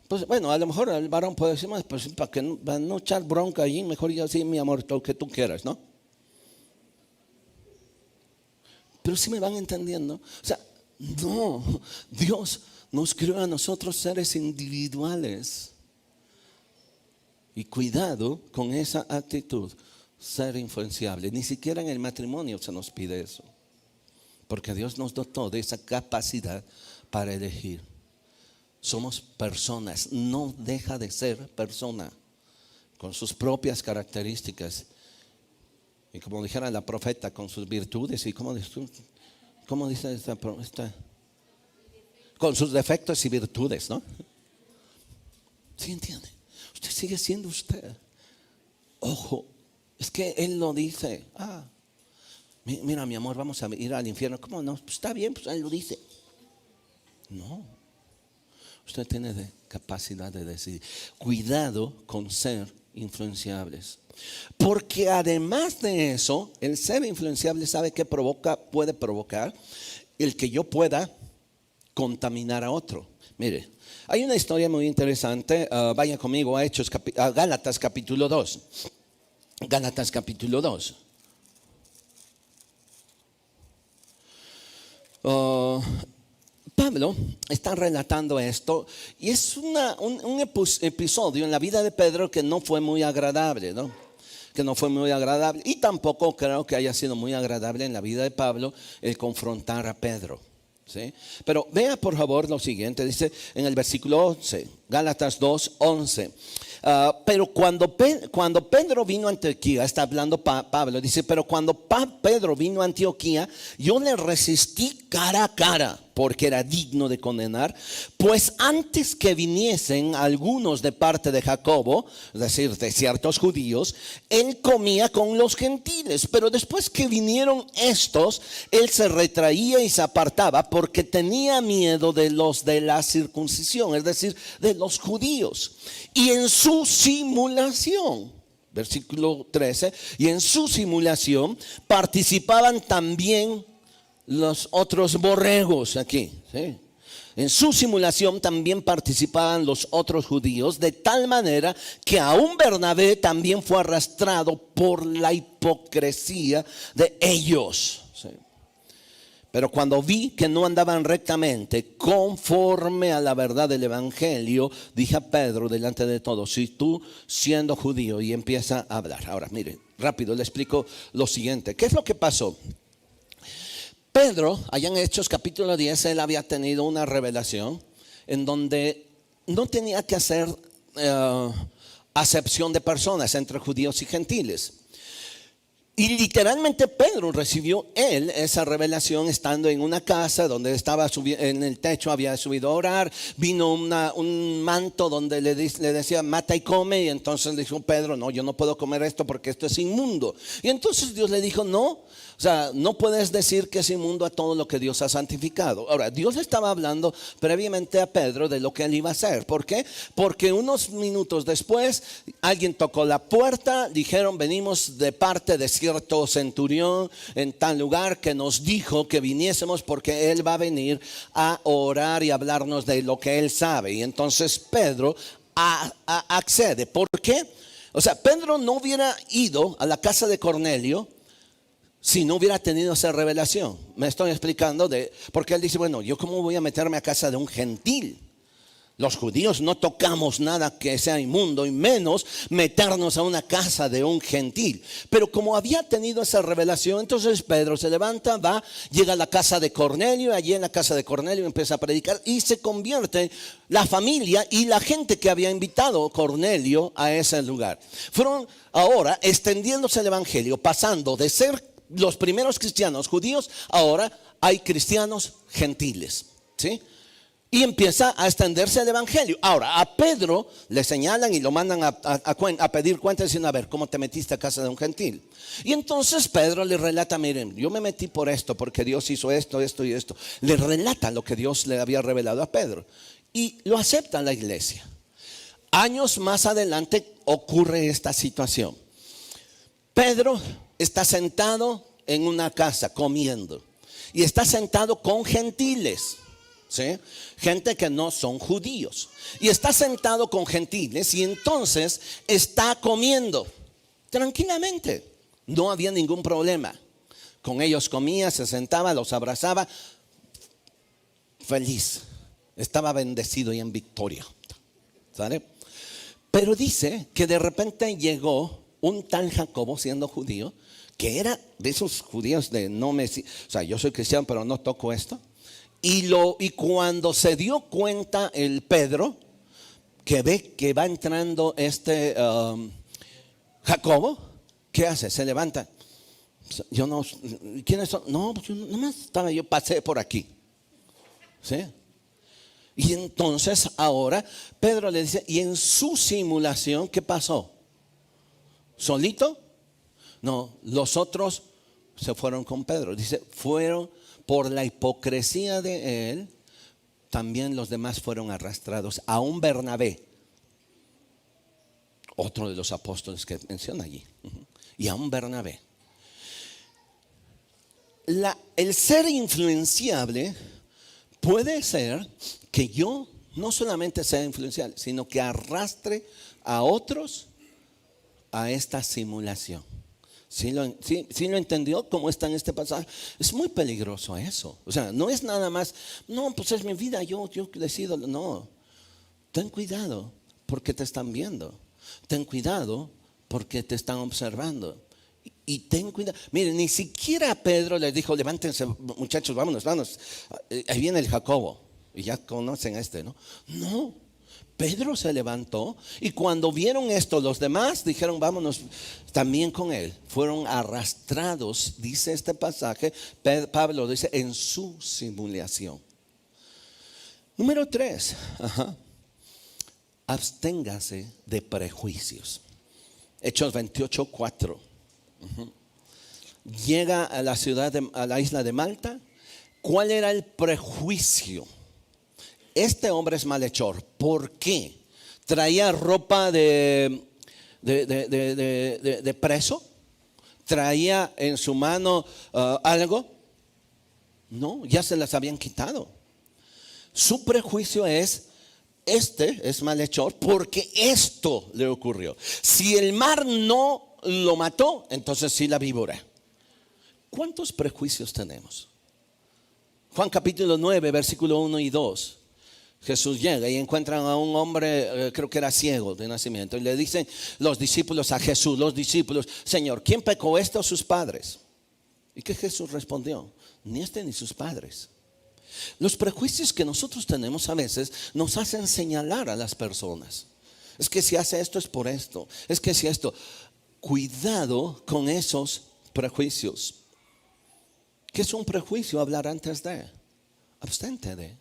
Pues bueno, a lo mejor el varón puede decir, pues para que no echar bronca allí, mejor ya sí, mi amor, lo que tú quieras, ¿no? Pero sí me van entendiendo. O sea, no, Dios nos creó a nosotros seres individuales. Y cuidado con esa actitud, ser influenciable. Ni siquiera en el matrimonio se nos pide eso. Porque Dios nos dotó de esa capacidad para elegir. Somos personas, no deja de ser persona, con sus propias características. Y como dijera la profeta, con sus virtudes. ¿Y cómo dice esta? Con sus defectos y virtudes, ¿no? ¿Sí entiende? Usted sigue siendo usted. Ojo, es que Él lo dice. Mira, mi amor, vamos a ir al infierno. ¿Cómo no? Pues está bien, pues Él lo dice. No. Usted tiene capacidad de decidir. Cuidado con ser influenciables. Porque además de eso, el ser influenciable, ¿sabe qué puede provocar? El que yo pueda contaminar a otro. Mire, hay una historia muy interesante. Vaya conmigo a Gálatas capítulo 2. Gálatas capítulo 2. Pablo está relatando esto y es un episodio en la vida de Pedro que no fue muy agradable, ¿no? Que no fue muy agradable, y tampoco creo que haya sido muy agradable en la vida de Pablo el confrontar a Pedro, ¿sí? Pero vea por favor lo siguiente, dice en el versículo 11, Gálatas 2:11. Pero cuando Pedro vino a Antioquía, está hablando Pablo, dice, pero cuando Pedro vino a Antioquía, yo le resistí cara a cara, porque era digno de condenar, pues antes que viniesen algunos de parte de Jacobo, es decir, de ciertos judíos, él comía con los gentiles, pero después que vinieron estos, él se retraía y se apartaba porque tenía miedo de los de la circuncisión, es decir, de los judíos. Y en su simulación, versículo 13, y en su simulación participaban también los otros borregos aquí, ¿sí? En su simulación también participaban los otros judíos, de tal manera que aún Bernabé también fue arrastrado por la hipocresía de ellos, ¿sí? Pero cuando vi que no andaban rectamente conforme a la verdad del evangelio, dije a Pedro delante de todos, si tú siendo judío, y empieza a hablar. Ahora mire, rápido le explico lo siguiente. ¿Qué es lo que pasó? Pedro, allá en Hechos capítulo 10, él había tenido una revelación en donde no tenía que hacer acepción de personas entre judíos y gentiles. Y literalmente Pedro recibió esa revelación estando en una casa donde estaba en el techo, había subido a orar. Vino un manto donde le decía mata y come, y entonces le dijo Pedro, no, yo no puedo comer esto porque esto es inmundo. Y entonces Dios le dijo, no, o sea, no puedes decir que es inmundo a todo lo que Dios ha santificado. Ahora, Dios estaba hablando previamente a Pedro de lo que él iba a hacer. ¿Por qué? Porque unos minutos después alguien tocó la puerta, dijeron, venimos de parte de cierto centurión en tal lugar que nos dijo que viniésemos porque él va a venir a orar y hablarnos de lo que él sabe. Y entonces Pedro accede. ¿Por qué? O sea, Pedro no hubiera ido a la casa de Cornelio si no hubiera tenido esa revelación. Me estoy explicando porque él dice, bueno, yo cómo voy a meterme a casa de un gentil. Los judíos no tocamos nada que sea inmundo y menos meternos a una casa de un gentil. Pero como había tenido esa revelación, entonces Pedro se levanta, va, llega a la casa de Cornelio. Allí en la casa de Cornelio empieza a predicar y se convierte la familia y la gente que había invitado Cornelio a ese lugar. Fueron ahora extendiéndose el evangelio, pasando de ser los primeros cristianos judíos, ahora hay cristianos gentiles, ¿sí? Y empieza a extenderse el evangelio. Ahora, a Pedro le señalan y lo mandan a pedir cuentas, diciendo, a ver, ¿cómo te metiste a casa de un gentil? Y entonces Pedro le relata, miren, yo me metí por esto, porque Dios hizo esto, esto y esto. Le relata lo que Dios le había revelado a Pedro. Y lo acepta la iglesia. Años más adelante ocurre esta situación. Pedro está sentado en una casa comiendo. Y está sentado con gentiles. ¿Sí? Gente que no son judíos. Y está sentado con gentiles y entonces está comiendo tranquilamente. No había ningún problema. Con ellos comía, se sentaba, los abrazaba. Feliz. Estaba bendecido y en victoria. ¿Sabe? Pero dice que de repente llegó un tal Jacobo, siendo judío, que era de esos judíos de no me... O sea, yo soy cristiano pero no toco esto. Y cuando se dio cuenta el Pedro, que ve que va entrando Jacobo, ¿qué hace? Se levanta. Yo no, ¿quiénes son? No, pues yo nomás pasé por aquí. ¿Sí? Y entonces ahora Pedro le dice, y en su simulación, ¿qué pasó? ¿Solito? No, los otros se fueron con Pedro. Dice, fueron... Por la hipocresía de él, también los demás fueron arrastrados. Aún Bernabé, otro de los apóstoles que menciona allí, y aún Bernabé. El ser influenciable puede ser que yo no solamente sea influenciable, sino que arrastre a otros a esta simulación. ¿Sí lo entendió cómo está en este pasaje? Es muy peligroso eso. O sea, no es nada más, no, pues es mi vida, yo decido. No, ten cuidado porque te están viendo. Ten cuidado porque te están observando. Y ten cuidado. Miren, ni siquiera Pedro les dijo, levántense muchachos, vámonos. Ahí viene el Jacobo. Y ya conocen ¿no? No. Pedro se levantó y cuando vieron esto los demás dijeron vámonos también con él. Fueron arrastrados, dice este pasaje, Pablo dice en su simulación. Número 3, absténgase de prejuicios. Hechos 28:4. Llega a a la isla de Malta. ¿Cuál era el prejuicio? Este hombre es malhechor. ¿Por qué? Traía ropa de preso. Traía en su mano algo. No, ya se las habían quitado. Su prejuicio es, este es malhechor porque esto le ocurrió. Si el mar no lo mató, entonces sí la víbora. ¿Cuántos prejuicios tenemos? Juan capítulo 9, versículo 1 y 2. Jesús llega y encuentran a un hombre, creo que era ciego de nacimiento, y le dicen los discípulos a Jesús, Señor, ¿quién pecó, este o sus padres? ¿Y qué Jesús respondió? ni ni sus padres. Los prejuicios que nosotros tenemos a veces nos hacen señalar a las personas. Es que si hace esto es por esto. Es que si esto. Cuidado con esos prejuicios. ¿Qué es un prejuicio? Hablar antes de. Abstente de.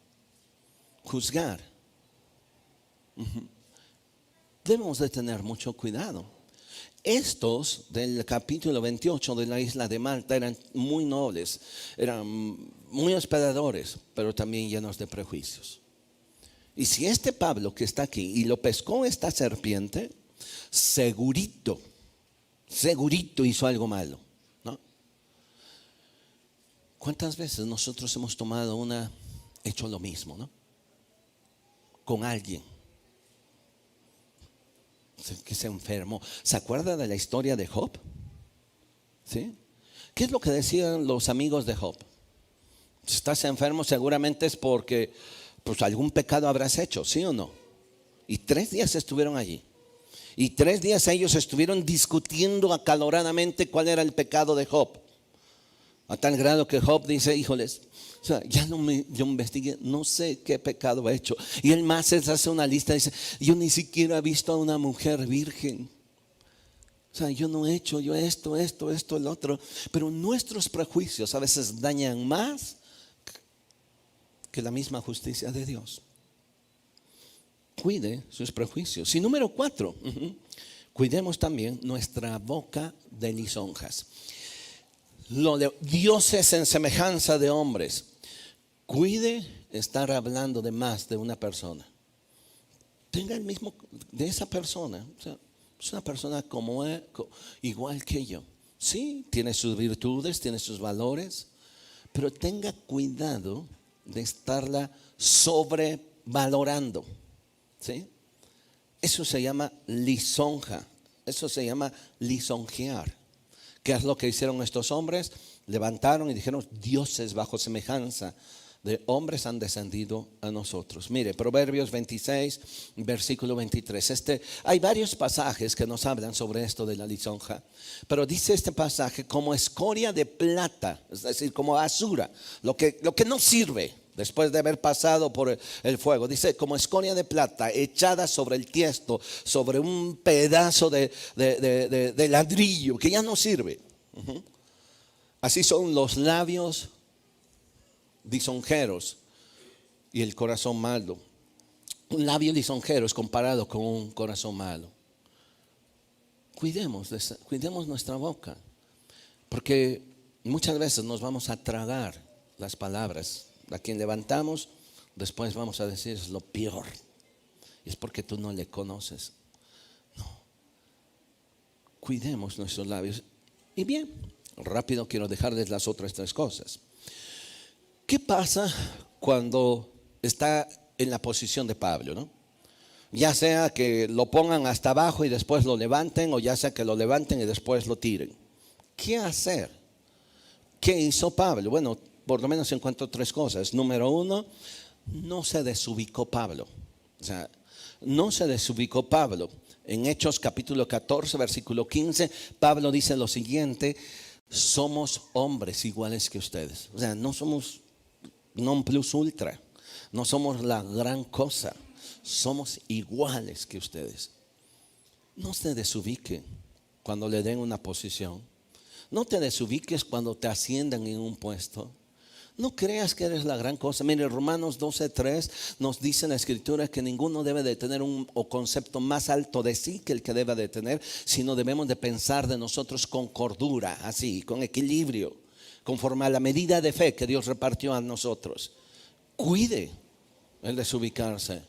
Juzgar. Debemos de tener mucho cuidado. Estos del capítulo 28 de la isla de Malta eran muy nobles, eran muy hospedadores, pero también llenos de prejuicios. Y si este Pablo que está aquí y lo pescó esta serpiente, segurito hizo algo malo, ¿no? ¿Cuántas veces nosotros hemos hecho lo mismo, ¿no? Con alguien que se enfermó. ¿Se acuerda de la historia de Job? ¿Sí? ¿Qué es lo que decían los amigos de Job? Si estás enfermo seguramente es porque pues algún pecado habrás hecho, ¿sí o no? Y 3 días estuvieron allí. Y 3 días ellos estuvieron discutiendo acaloradamente cuál era el pecado de Job. A tal grado que Job dice, híjoles, o sea, yo investigué, no sé qué pecado he hecho. Y él más hace una lista, dice, yo ni siquiera he visto a una mujer virgen. O sea, yo no he hecho, yo esto, el otro. Pero nuestros prejuicios a veces dañan más que la misma justicia de Dios. Cuide sus prejuicios. Y número 4, cuidemos también nuestra boca de lisonjas. Lo de dioses en semejanza de hombres. Cuide estar hablando de más de una persona. Tenga el mismo de esa persona. O sea, es una persona igual que yo. Sí, tiene sus virtudes, tiene sus valores, pero tenga cuidado de estarla sobrevalorando. ¿Sí? Eso se llama lisonja. Eso se llama lisonjear. ¿Qué es lo que hicieron estos hombres? Levantaron y dijeron, dioses bajo semejanza de hombres han descendido a nosotros. Mire, Proverbios 26, versículo 23. Hay varios pasajes que nos hablan sobre esto de la lisonja. Pero dice este pasaje, como escoria de plata, es decir, como basura, lo que no sirve después de haber pasado por el fuego. Dice, como escoria de plata echada sobre el tiesto, sobre un pedazo de ladrillo que ya no sirve. Así son los labios lisonjeros y el corazón malo. Un labio lisonjero es comparado con un corazón malo. Cuidemos nuestra boca, porque muchas veces nos vamos a tragar las palabras. A quien levantamos, después vamos a decir es lo peor. Y es porque tú no le conoces. No. Cuidemos nuestros labios. Y bien, rápido quiero dejarles las otras 3 cosas. ¿Qué pasa cuando está en la posición de Pablo, ¿no? Ya sea que lo pongan hasta abajo y después lo levanten, o ya sea que lo levanten y después lo tiren. ¿Qué hacer? ¿Qué hizo Pablo? Bueno, por lo menos encuentro 3 cosas. Número 1, no se desubicó Pablo. O sea, no se desubicó Pablo. En Hechos capítulo 14, versículo 15, Pablo dice lo siguiente: somos hombres iguales que ustedes. O sea, no somos non plus ultra, no somos la gran cosa, somos iguales que ustedes. No se desubique cuando le den una posición. No te desubiques cuando te asciendan en un puesto. No creas que eres la gran cosa. Mire, Romanos 12:3 nos dice en la escritura que ninguno debe de tener un concepto más alto de sí que el que deba de tener, sino debemos de pensar de nosotros con cordura, así, con equilibrio, conforme a la medida de fe que Dios repartió a nosotros. Cuide el desubicarse,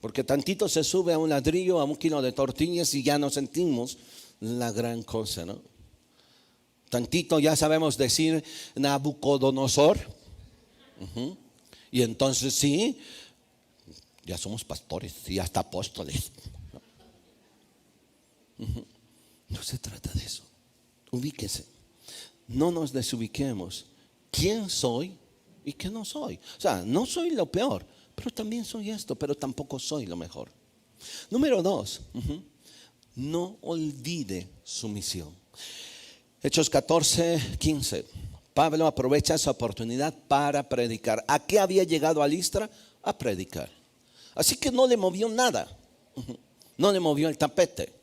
porque tantito se sube a un ladrillo, a un kilo de tortillas y ya nos sentimos la gran cosa, ¿no? Tantito ya sabemos decir Nabucodonosor. Y entonces sí, ya somos pastores y hasta apóstoles. No se trata de eso. Ubíquese. No nos desubiquemos. ¿Quién soy y qué no soy? O sea, no soy lo peor, pero también soy esto, pero tampoco soy lo mejor. Número 2, no olvide su misión. Hechos 14:15. Pablo aprovecha esa oportunidad para predicar. ¿A qué había llegado a Listra? A predicar. Así que no le movió nada. No le movió el tapete.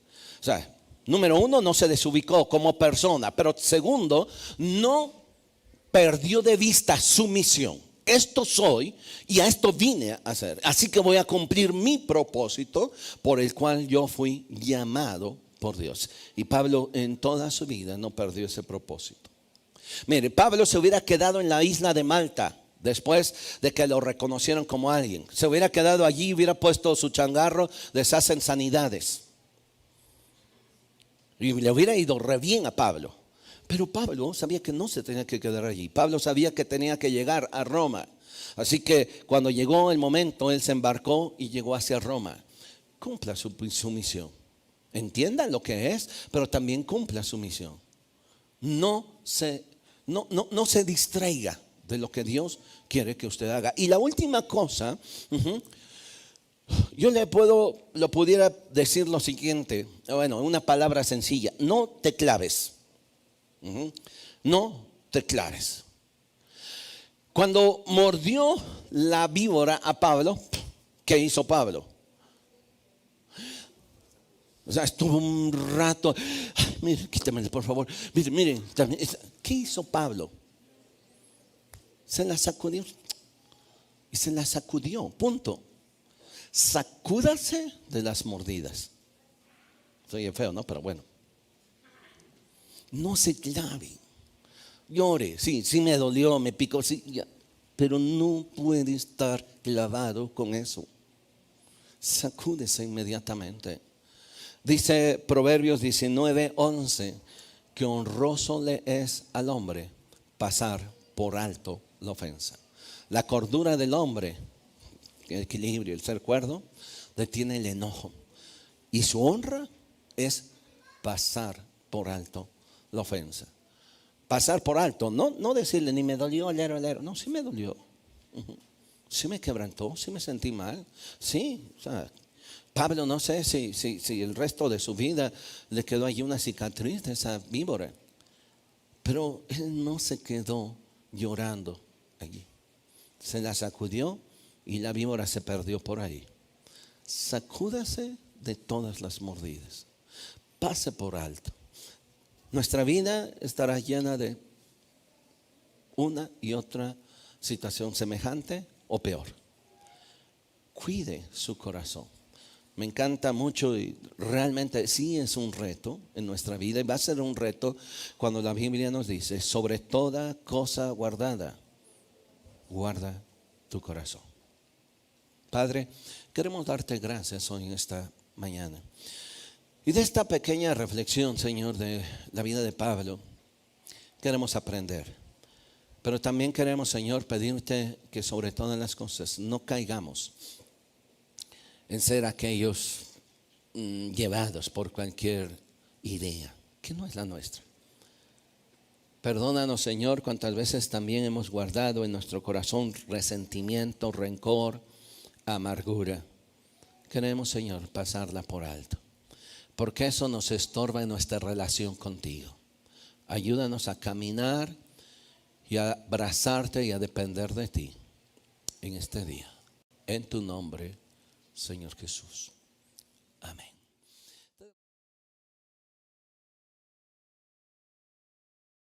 O sea, número uno, no se desubicó como persona. Pero segundo, no perdió de vista su misión. Esto soy y a esto vine a hacer. Así que voy a cumplir mi propósito por el cual yo fui llamado por Dios. Y Pablo en toda su vida no perdió ese propósito. Mire, Pablo se hubiera quedado en la isla de Malta después de que lo reconocieron como alguien. Se hubiera quedado allí, hubiera puesto su changarro de esas sanidades. Y le hubiera ido re bien a Pablo. Pero Pablo sabía que no se tenía que quedar allí. Pablo sabía que tenía que llegar a Roma. Así que cuando llegó el momento, él se embarcó y llegó hacia Roma. Cumpla su misión. Entienda lo que es, pero también cumpla su misión. No se distraiga de lo que Dios quiere que usted haga. Y la última cosa, yo lo pudiera decir lo siguiente, bueno, una palabra sencilla: no te claves. No te claves. Cuando mordió la víbora a Pablo, ¿qué hizo Pablo? O sea, estuvo un rato. Ay, mire, quítamele, por favor. Miren, ¿qué hizo Pablo? Se la sacudió. Y se la sacudió, punto. Sacúdase de las mordidas. Soy feo, ¿no? Pero bueno. No se clave. Llore, sí me dolió, me picó, sí, ya. Pero no puede estar clavado con eso. Sacúdese inmediatamente. Dice Proverbios 19:11 que honroso le es al hombre pasar por alto la ofensa. La cordura del hombre, el equilibrio, el ser cuerdo, detiene el enojo. Y su honra es pasar por alto la ofensa. Pasar por alto, no decirle ni me dolió, lero. No, sí me dolió. Sí me quebrantó, sí me sentí mal. Sí, o sea, Pablo, no sé si el resto de su vida le quedó allí una cicatriz de esa víbora. Pero él no se quedó llorando allí. Se la sacudió y la víbora se perdió por ahí. Sacúdase de todas las mordidas. Pase por alto. Nuestra vida estará llena de una y otra situación semejante o peor. Cuide su corazón. Me encanta mucho y realmente sí es un reto en nuestra vida, y va a ser un reto cuando la Biblia nos dice: sobre toda cosa guardada, guarda tu corazón. Padre, queremos darte gracias hoy en esta mañana. Y de esta pequeña reflexión, Señor, de la vida de Pablo, queremos aprender. Pero también queremos, Señor, pedirte que sobre todas las cosas no caigamos en ser aquellos llevados por cualquier idea que no es la nuestra. Perdónanos, Señor, cuántas veces también hemos guardado en nuestro corazón resentimiento, rencor, amargura. Queremos, Señor, pasarla por alto, porque eso nos estorba en nuestra relación contigo. Ayúdanos a caminar y a abrazarte y a depender de ti en este día. En tu nombre, Señor Jesús. Amén.